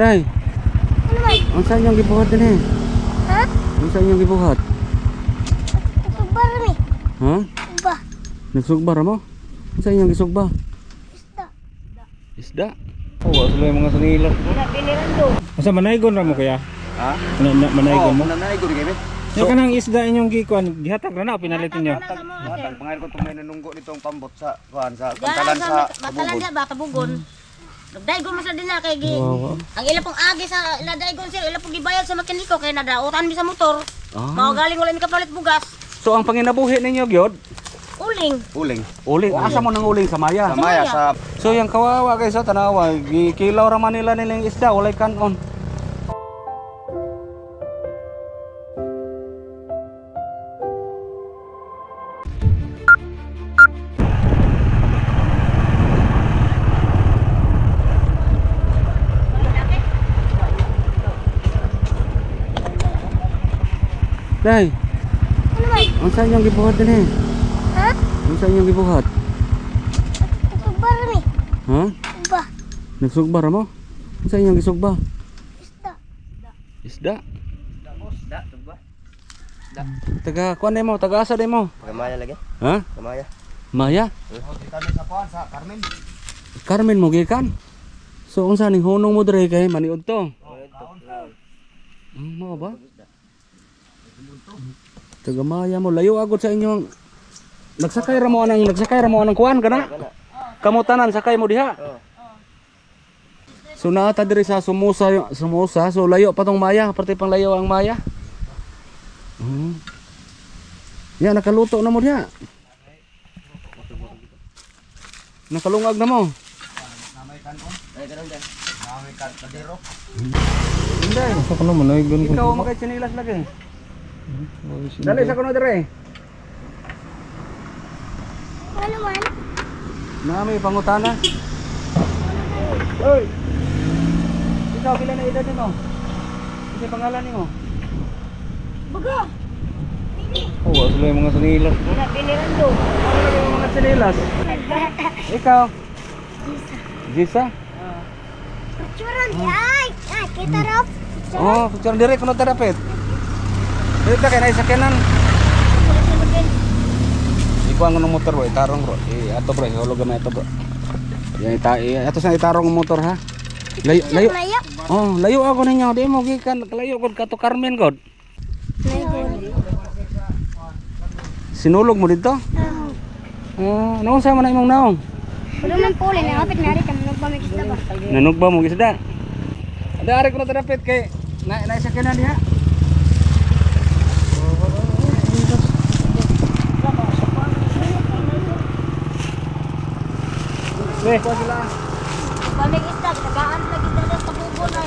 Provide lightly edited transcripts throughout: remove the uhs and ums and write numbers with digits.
Day. Ano man? Ang saan yung gibuhat din eh? Ha? Ang saan yung gibuhat? Sugbar mi. Ha? Sugba. Nagsugbar mo? Ang saan yung gisugba? Isda. Isda? Oo, sila yung mga sanilas. Piliran do. Asa manaygon ra mo kuya? Ha? Manaygon mo? Nanaygon kami. So kanang isda inyong gikuan gihatag ra na o pinalitin nyo? Pangalan ko itong may nanunggo nitong pambot sa kuhan sa pantalan sa Matalan bubod. dia ba tabugon. Nagdaygon mo sa din na kay gi. Wow. Ang ila pong agi sa ila daygon sir, ila pong gibayad sa mekaniko kay nadautan mi sa motor. Ah. Mao galing wala mi kapalit bugas. So ang panginabuhi ninyo gyud? Uling. Uling. Uling. Asa mo nang uling sa Maya? Sa Maya, sa So yung kawawa guys sa tanawa, gikilaw ra man nila nilang isda, walay kanon. Day. Ano man? Ang saan yung gibuhat din eh? Ha? Ang saan yung gibuhat? Sugbar mi. Ha? Sugba. Nagsugbar mo? Ang saan yung gisugba? Isda. Isda? Taga kuan mo, taga asa mo? Gamaya lagi. Ha? Gamaya. Maya? Kami sa kuan sa Carmen. Carmen mo gikan. So unsa ning hunong mo dire kay maniud to? Mo ba? Taga Maya mo layo agod sa inyong nagsakay ra mo anang kuan kana? Kamutanan sakay mo diha. So naata diri sa Sumusa, so layo pa tong Maya, parte pang layo ang Maya. Ya nakaluto na mo diha. Nakalungag na mo. Hindi. Asa kuno manaygon ko? Ikaw makay chinilas lagi. Dali sa kuno dire. Ano man? Nami pangutana. Oy. Ikaw pila na edad nimo? Ano pangalan nimo? Baga. Oo, sila yung mga sanilas. Piliran do. Ano yung mga sanilas? Ikaw? Jisa? Picturean. Ay, kita raw. Oh, picture dire kuno terapet. Dito ka kay sakyanan. Ikaw ang ng motor bro, itarong bro. Ato bro, hulog gamay ato bro. Yan ato sa itarong ang motor ha. Layo, layo. Layo. Oh, layo ako ninyo. Di mo gikan layo gud ka to Carmen god. Sinulog mo dito? Oh, naon sa man imong naong? Wala man puli na kapit na rin kami nagpamix na ba? Nanugba mo gisda. Ada ko na terapet kay na sakyanan diha. Weh, ko sila. Pamig isda, tagaan lagi sa tabugon na.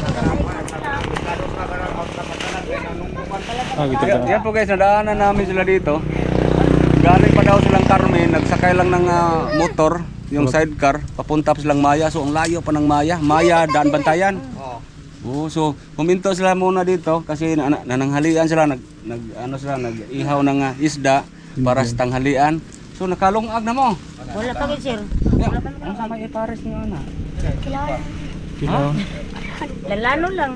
Ah, gitu ka. Yan po guys, nadaanan namin sila dito. Galing pa daw silang Carmen, nagsakay lang ng motor, yung sidecar, papunta pa silang Maya. So ang layo pa ng Maya, Daan Bantayan. Oh, so huminto sila muna dito kasi nananghalian sila, nag-ihaw ng isda para sa tanghalian. So nakalungag na mo. Wala pa gid sir. Ang sama ipares niyo ana. Kilo. Lalano lang.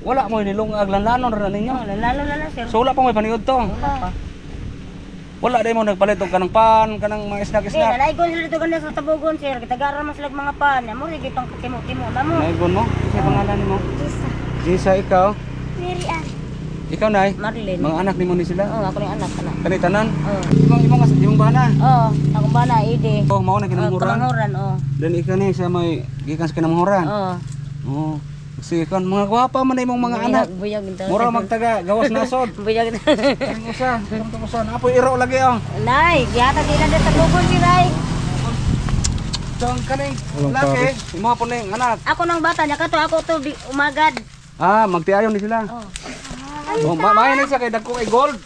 Wala mo nilungag lanlanon ra ninyo. Lalano na lang sir. So wala pa may paniud to. Wala day mo nagpalit og kanang pan, kanang mga Sir, snack. nalaigon sila dito ganda sa tabugon sir. Kitagaran mas lag mga pan. Amo ri gitong timo-timo na mo. Naigon mo? Kasi pangalan mo? Jisa, ikaw? Mirian. Ikaw nay? Marilyn. Mga anak nimo ni sila? Oh, ako ni anak kana. Kanay tanan? Oh. Imong bana. Oh, ako ba na ide. Oh, mao na kinamhuran. Kinamhuran, oh. Dan ikaw ni sa may gikan sa kinamhuran. Oh. Oh. Kasi kan mga gwapa man imong mga anak. Buyag ito. Mura magtaga gawas nasod. Buyag ito. Ang usa, ang usa. Apoy iro lagi oh. Nay, giyata din na sa tabugon si Ray. So ang kaning Walang laki, imo po ning anak. Ako nang bata niya kato ako to umagad. Ah, magtiayon ni sila. Oh, maay na siya kay dagko kay gold.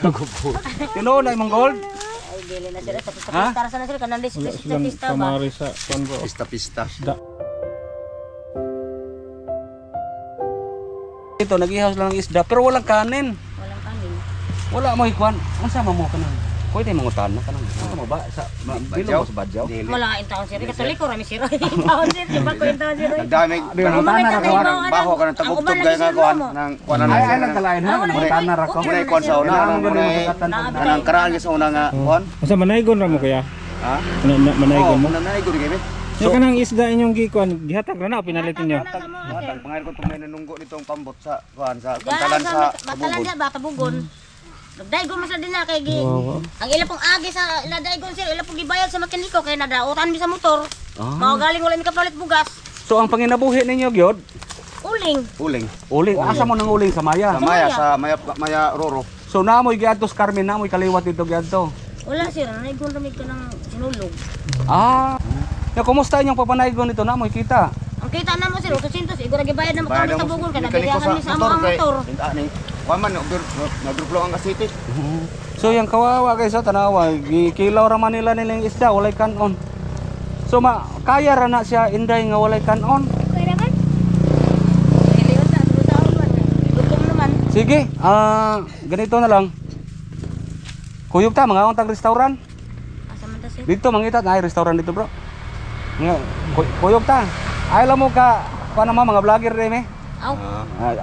Dagko gold. Tinuod na imong gold. Ay, dili na sila sa Ha? pista na sila kanang Wala list silang pista ba. kamari sa kuan bro. Pista. Isda. Ito nag-ihaw lang ng isda pero walang kanin. Walang kanin. Wala mo ikuan. Unsa mo kanan? Pwede mangutan na kanang. Ano mo ba sa bilog mo sa badyaw? Malain taon sir. Katoliko rami sir. Taon sir. Diba ko yung taon sir? Nagdami. Mangutan na ako. Baho ka ng tagubtog gaya nga kuhan. Nang kuhan na Ay nagkalain ha. Mangutan na ako. Muna ikuhan sa una. Nang karaan ka sa una nga kuhan. Asa manaygon ra mo kuya? Ha? Manaygon mo. Nanay ko rin kami. Yung kanang isda inyong gikuan gihatag ra na o pinalitin niyo? Matang pangalan ko itong may nanunggo nitong pambot sa kuhan sa Diyan kantalan sa batalan kabubog. siya bata bugon. Nagdaygon masad din na kay gi. Ang ila pong agi sa ila daygon sir, ila pong gibayad sa mekaniko kay nadautan mi sa motor. Mao galing wala mi kapalit bugas. So ang panginabuhi ninyo gyud, Uling. Uling. uling. Asa mo nang uling sa maya? Sa Maya Roro. So naamoy giadtos Carmen, naamoy kaliwat dito giadto. Wala sir, naigon ramig ka ng sinulog. Ah. Ya kumusta inyong papanaygon nito? Naamoy kita. Ang kita na mo sir, 800 igura gibayad na Bayad makamo sa mo, bugon kay mekaniko nagdayahan mi sa amo ang kay- motor. Ani, kuhan man, nagdurplo ang asiti. So yung kawawa guys sa tanawa, gikilaw ra man nila nilang isda walay kanon. So kaya ra na siya inday nga walay kanon. Pwede man? Iliyon sa sa ulan. Dugtong naman. Sige, ganito na lang. Kuyog ta mga tag restaurant. Asa man ta sir? Dito mangita na ay restaurant dito, bro. Nga kuyog ta. Ay alam mo ka paano mga vlogger rin eh. Aw.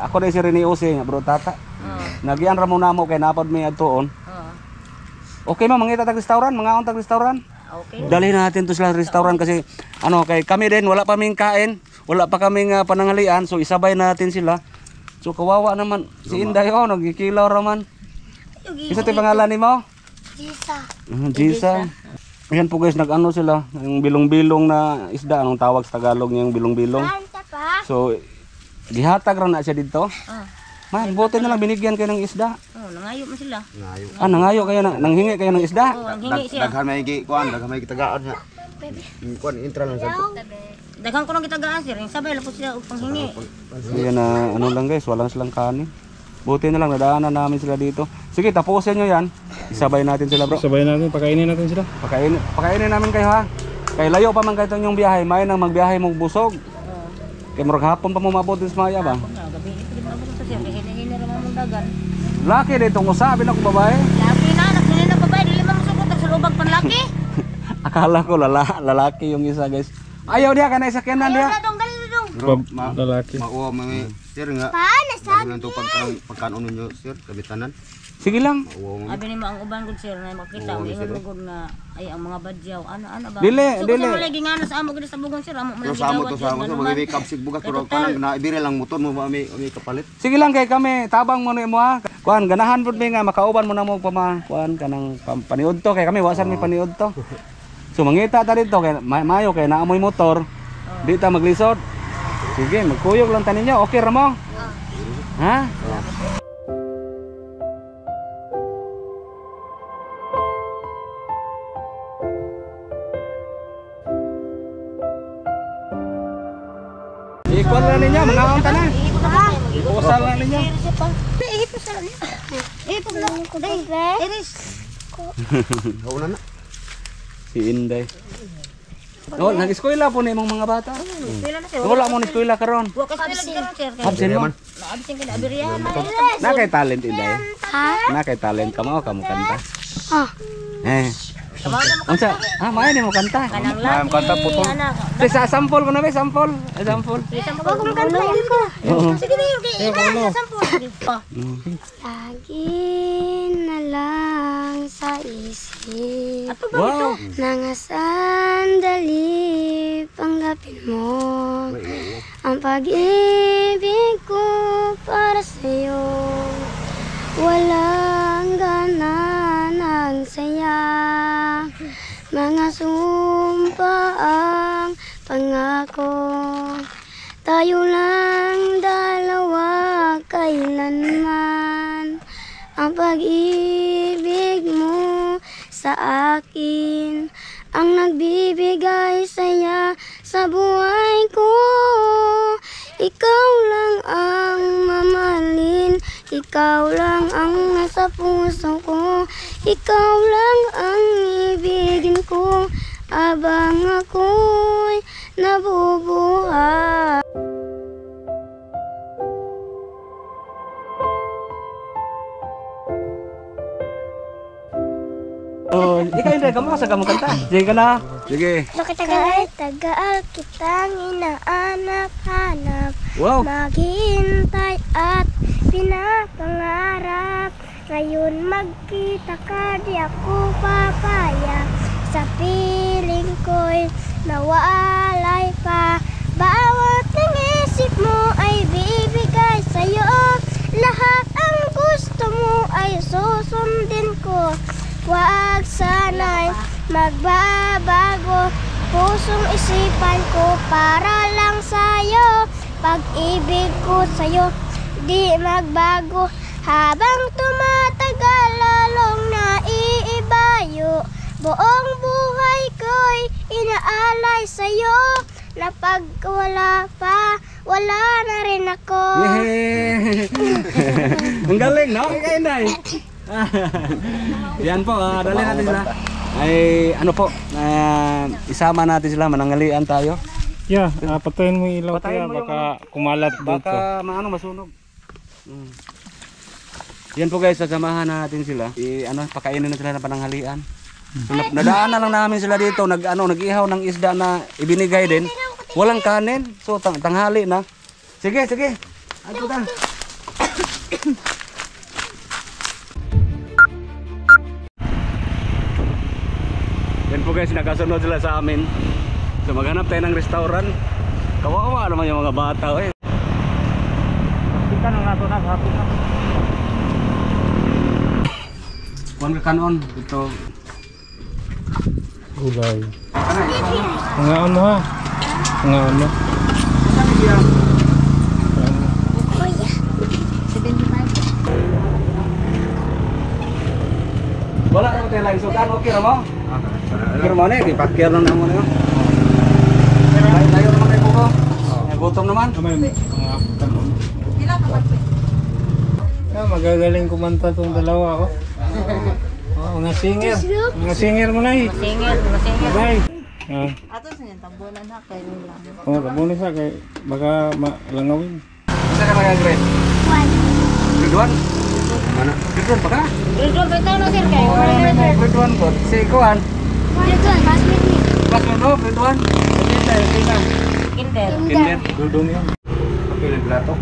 Ako rin si Rene Ose nga bro tata. Nagian ra mo namo kay napad mi adtoon. Okay ma mangita tag restaurant, mga tag restaurant. Okay. Dalhin natin to sila sa restaurant kasi ano kay kami din wala pa kaming kain, wala pa kaming pananghalian so isabay natin sila. So kawawa naman si Inday oh nagkikilaw ra man. Isa tay pangalan nimo? Jisa. Jisa. Ayan po guys, nag-ano sila, yung bilong-bilong na isda, anong tawag sa Tagalog niya yung bilong-bilong. Kanta pa. So, gihatag ra na siya dito. Man, buti na lang binigyan kayo ng isda. Oh, nangayo man sila. Ngayo. Nangayo kayo, nanghingi kayo ng isda. Oh, ang hingi siya. Daghan may kuhan, daghan may kitagaan niya. Kuhan, intra lang sa Daghang ko nang gitagaan sir, yung sabay lang po sila upang hingi. So, yan na, ano lang guys, walang silang kanin. Buti na lang, nadaanan namin sila dito. Sige, tapusin nyo yan. Isabay natin sila bro. Sabay natin, pakainin natin sila. Pakainin namin kayo ha. Kay layo pa man kayo yung biyahe, may nang magbiyahe mong busog. Kay murag hapon pa mo mabot sa Maya ba? Gabi ito din ako sa sir, hini-hini ra man mong dagan. Laki dito ng usabi na ko babae. Laki na, nagsini na babae, dili man masukot sa lubag panlaki. Akala ko lalaki yung isa guys. Ayaw dia kana isa kenan dia. Dong gali dong. Lalaki. Mauwa mga sir nga. Paano sa? Daghan to pagkanon ninyo sir, kabitanan. Sige lang. Mauwa mga. Abi ni mo ang uban gud sir na makita mo ingon mo gud nga ay ang mga badyaw ana ba. Dili. Mo lagi nga sa amo gud sa bugon sir amo mo Pero lagi sa amo dawat to sa amo yun, sa ano mga man. may kapsig bugas pero kanang naibire lang motor mo ba may kapalit. Sige lang kay kami tabang mo mo ha. Kuan ganahan pud mi nga makauban mo na mo pa kuan kanang paniud to kay kami wasan mi paniud to. So mangita ta dito kay mayo kay naamoy motor. Di ta maglisod. Sige, magkuyog lang tanin niyo. Okay ra mo? Ha? Ikuan lang ninyo, mga unta na. Ipusan lang ninyo. Ihipos sa niya. Ihipos na ko dai. Iris. Hauna na. Si Inday. Oh, nag-eskwela po na imong mga bata. Pila na sir. Wala mo na eskwela karon. Wa ka sila karon sir. Absent mo. Naabsin ka na abiriyan. Na kay talent Inday. Ha? Na kay talent ka mo kanta. Ah. Eh. Unsa? Maayo ni mo kanta. Kanang Ang kanta putol. anak. Sa sample mo na ba sample? Sample. Huwag mong kantahin ko. Oo. Sige na yun. Ina, sampul. Lagi na lang sa isip. Ato ba ito? Wow. Nanga sandali panggapin mo ang pag-ibig ko para sa'yo. Walang gana ng saya, mga sumpa ang pangako. Tayo lang dalawa kailanman, ang pag-ibig mo sa akin ang nagbibigay saya sa buhay ko. Ikaw lang ang mamahalin, ikaw lang ang nasa puso ko, ikaw lang ang ibigin ko habang ako'y nabubuhay. Inday, kamasa ka mo kanta. Sige ka na. Sige. Kahit tagal kitang inaanap-hanap, Wow. maghihintay at pinapangarap. Ngayon magkita ka, di ako papaya. Sa piling ko'y nawalay pa. Bawat ng isip mo ay bibigay sa'yo. Lahat ang gusto mo ay susundin ko. Huwag sana'y magbabago. Pusong isipan ko para lang sa'yo. Pag-ibig ko sa'yo di magbago. Habang tumatagal lalong naiibayo. Buong buhay ko'y inaalay sa'yo. Na pag wala pa, wala na rin ako. Yay! Ang galing, no? Kay Inday. Yan po, dali natin sila. Ay, ano po, isama natin sila, manangalian tayo. Yeah, patayin mo yung ilaw Patayin kaya mo yung baka kumalat dito. Baka masunog. Yan po guys, sasamahan natin sila. Pakainin na sila ng pananghalian. Nadaan na lang namin sila dito, nag-ihaw ng isda na ibinigay din. Walang kanin, so tanghali na. Sige. Ano ta? Yan po guys, nakasunod sila sa amin. So maghanap tayo ng restaurant. Kawawa naman yung mga bata eh. Kita nang nato na hapon na. Kuan ka kanon ito. Gulay. Ngaon mo ha. Ngaon mo. Wala na tayo lang sukan, okay ra mo? Okay ra mo ni, ipakir na mo niyo. Tayo naman kay buko. Gutom naman. Magagaling kumanta tong dalawa ako. Oh, mga singer. Mga singer mo na eh. Singer. Bye. Ato sa niyan, tambunan ha, kayo lang. Oh, tabunin sa kay baka malangawin. Isa ka na grade? 1. Grade 1? Mana? Grade 1 pa ka? Grade 1 bitaw na sir kayo. Grade 1 ko. Si Kuan. Classmate mo, grade 1. Kinder. Kinder. Dudong yan. Papel ng plato.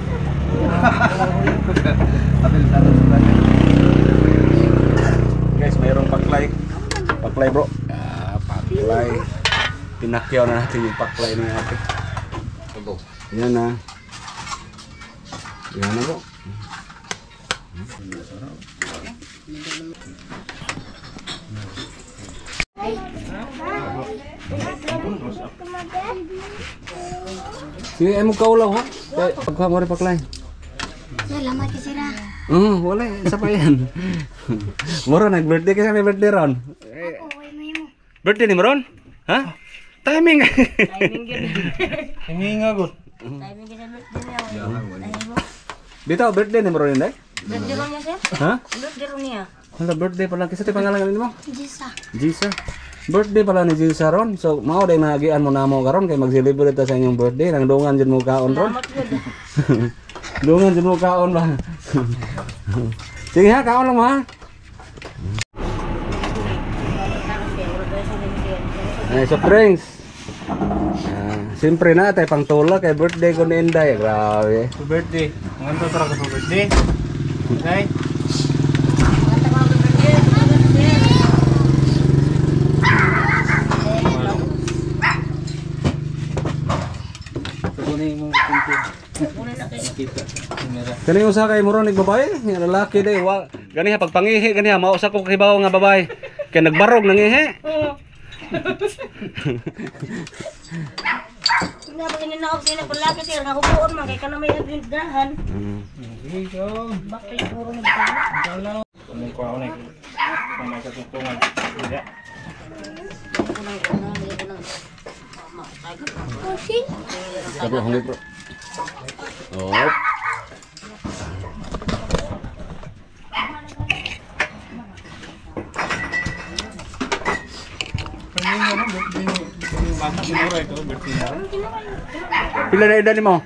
Guys, mayroong paklay. Paklay bro. Paklay. Pinakyaw na natin yung paklay ni ate. Yan na. Yan na bro. Sige, ay mo kaulaw ha? Pagkuha mo rin paklay. Salamat ka sira. Wala. Isa pa yan. Moro, nag-birthday kasi may birthday ron. Birthday ni Maron? Ha? Timing! Hindi nga good. Timing kasi birthday. Bitaw, birthday ni Maron yun, day? Birthday ron niya sir? Ha? Birthday ron niya. Hala, birthday pala. Kasi ito pangalan mo? Jisa. Jisa. Birthday pala ni Jisa ron. So, mao day nagian mo na mo karon kay mag-celebrate ta sa inyong birthday. Nang dungan dyan mo kaon ron. Salamat good. Dungan dyan mo kaon ba? Sige ha, kaon lang mo ha. Ay, soft drinks. Siyempre na, tayo pang tulak kay birthday ko ni Inday. Grabe. Birthday. Ang to tara ko birthday. Okay? Kani usa kay muro nig babae, nga lalaki day wa. Ganiha pagpangihi ganiha mao sa ko kibaw nga babae. Kay nagbarog nangihi. Nga pag ininaog sila palaki sir nga hubuon man kay kana may agdahan. Bakit puro nagtama? Kung ko ako na. Kamay sa tuntungan. Hindi. Sabi hangit bro. Oh. Kanina na birthday yung bata siguro ito birthday na. Pila na edad mo?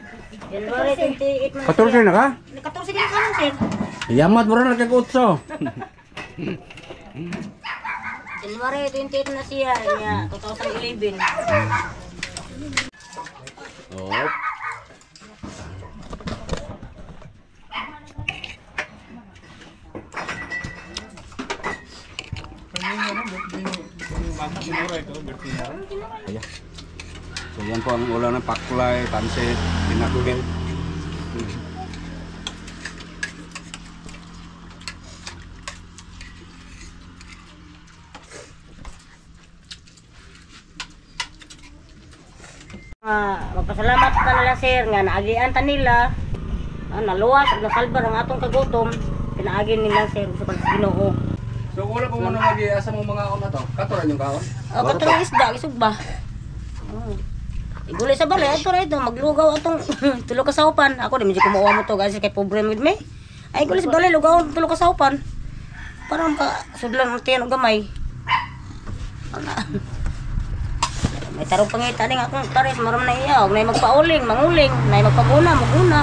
January 28 man. 14 na ka? 14 din ka sir. Yamat mo rin nagkakutso. January 28 na siya, niya, 2011. Oh. Ayan. So yan po ang ulam ng pakulay, pansit, pinakugin. Magpasalamat ka nila sir nga naagian ta nila. Naluwas at nasalbar ang atong kagutom. Pinaagi nila sir sa pagginoo. So wala po muna mag-iasa mong mga kaon na to? Katuran yung kaon? Katong isda, isugba. Igulay sa balay, ato rin ito, maglugaw atong tulo ka saupan. Ako di medyo kumuha mo to guys kay pobre with me. Ay igulay sa balay, lugaw tulo ka saupan. Parang ka sudlan ang tiyan o gamay. May tarong pangita din akong taris, maram na iya. Huwag na magpauling, manguling, na magpaguna, maguna.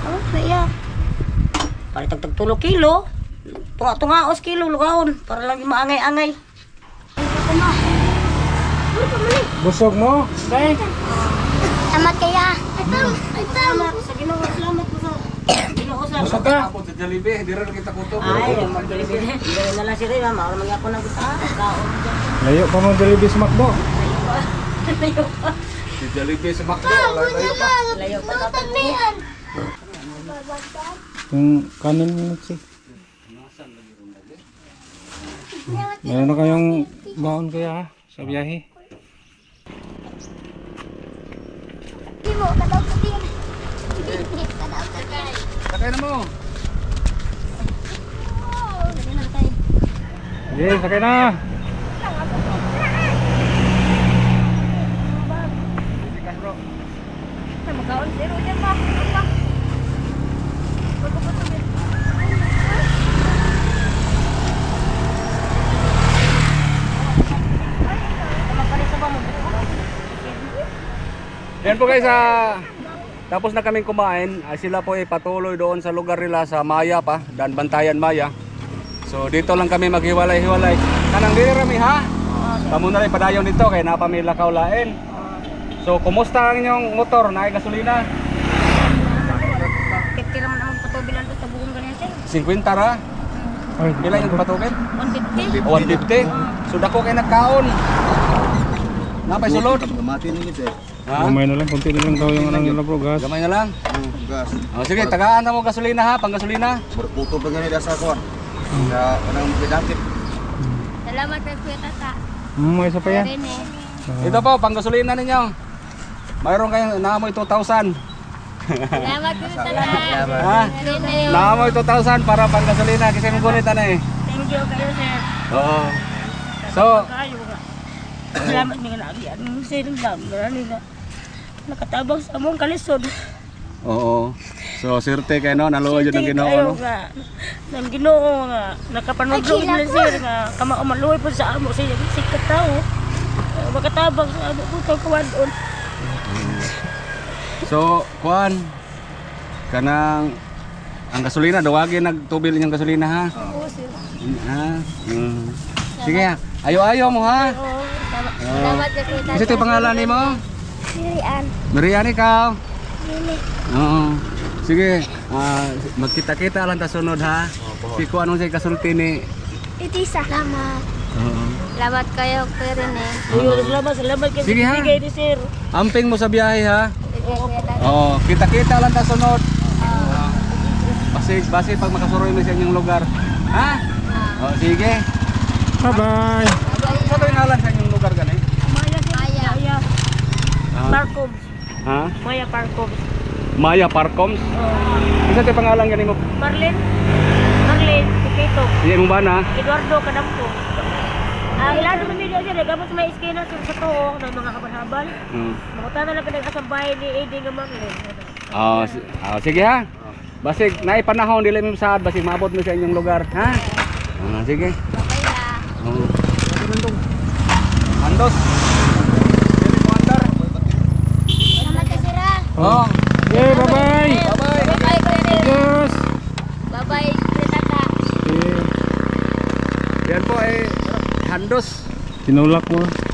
Ano na iya? Palitag 3 kilo. Tunga-tungaos kilo, lugahon. Para lang yung maangay-angay. Busog mo? Day? Salamat kaya. Salamat sa Ginoo, salamat po sa Ginoo sa. Busog ka? Ako sa Jollibee, di rin kita kuto. Ay, mag-Jollibee. Hindi na lang si Rina, maraming mga ako ng kaon. Layo pa mo Jollibee sa Macdo. Layo pa. Si Jollibee sa Macdo, layo pa. Layo pa tatang. Yung kanin mo si. Meron na kayong baon kaya ha? Sa biyahe? Di mo, kadaw ko din. Kadaw ko din. Sakay na mo. Sige, sakay na! Magaon zero dyan ba? Yan po guys, tapos na kaming kumain. Sila po ay patuloy doon sa lugar nila sa Maya pa, Dan Bantayan Maya. So dito lang kami maghiwalay-hiwalay. Kanang diri rami ha? Kamo na rin padayon dito kay napamila kaulain. So kumusta ang inyong motor? Naay gasolina? 50 naman ang patubilan doon sa buong ganyan sir. 50 ra. Ay, Pila yung patugin? 150. 150. So dako kay nagkaon. Napay sulod. Gamati ni gid eh. Ha? Gamay na lang, kunti na lang daw yung anong nila bro, gas. Gamay na lang. Gas. Oh, sige, tagaan na mo gasolina ha, pang gasolina. Berputo pa gani sa kuan. Ya, kanang pidakit. Salamat kay Kuya Tata. May isa pa yan. Rene. Ito po, pang gasolina ninyo. Mayroon kayong naamoy 2,000. Salamat Kuya Tata. Ha? Rene. Naamoy 2,000 para pang gasolina kasi mo gunit na eh. Thank you kayo sir. Oo. So, Kayo nga. Salamat nga nagian. Sir lang, marami na. Nakatabang sa among kalisod. oo. So, sirte kayo no, naluwa dyan ng Ginoo no. nga. Nang Ginoo nga. Nakapanudlo na sir nga. Kamao maluoy po sa amo siya. Sikat tao. Makatabang sa amo po itong kawadon. So, kuan, kanang ang gasolina, dawagin nagtubil inyong gasolina ha. Ha? Sige ha, ayo-ayo mo ha. Salamat kay Kuya Tata. Kasi ito yung pangalan ni mo? Sirian. Marian ikaw. Rene. Oo. Sige, magkita-kita lang ta sunod ha. Si ko anong say kasulti ni. Itisa. Salamat. Oo. Salamat kayo Kuya Rene. Ayun, salamat kayo. Sige, ha. Bigay ni sir. Amping mo sa biyahe ha. Kuya Tata. Oo, kita-kita lang ta sunod. Basi pag makasuroy mo sa inyong lugar. Ha? Oo, sige. Bye-bye! Sa ito yung ngalan sa inyong lugar gani? Maya sir. Maya. Maya. Ah. Parkoms. Ha? Maya Parkoms. Maya Parcoms. Isa ito yung pangalan gani mo? Marlene. Marlene. Kikito. Hindi mo ba na? Eduardo Kadampo. Ilano mo media sir. Gamot sa may iskina sir sa to. Ng mga kabarhabal. Makuta na lang ka nag-asambay ni AD nga Marlene. Sige ha. Basig naipanahon dili mo saad basig maabot mo sa inyong lugar, ha? Sige. Oo. Andos. Dili mo andar. Salamat kay Sira. Oh. Okay, bye-bye! Bye-bye. Bye-bye Kuya Rene. Adios! Bye-bye Kuya Tata. Okay. Yan po ay Handos. Tinulak mo.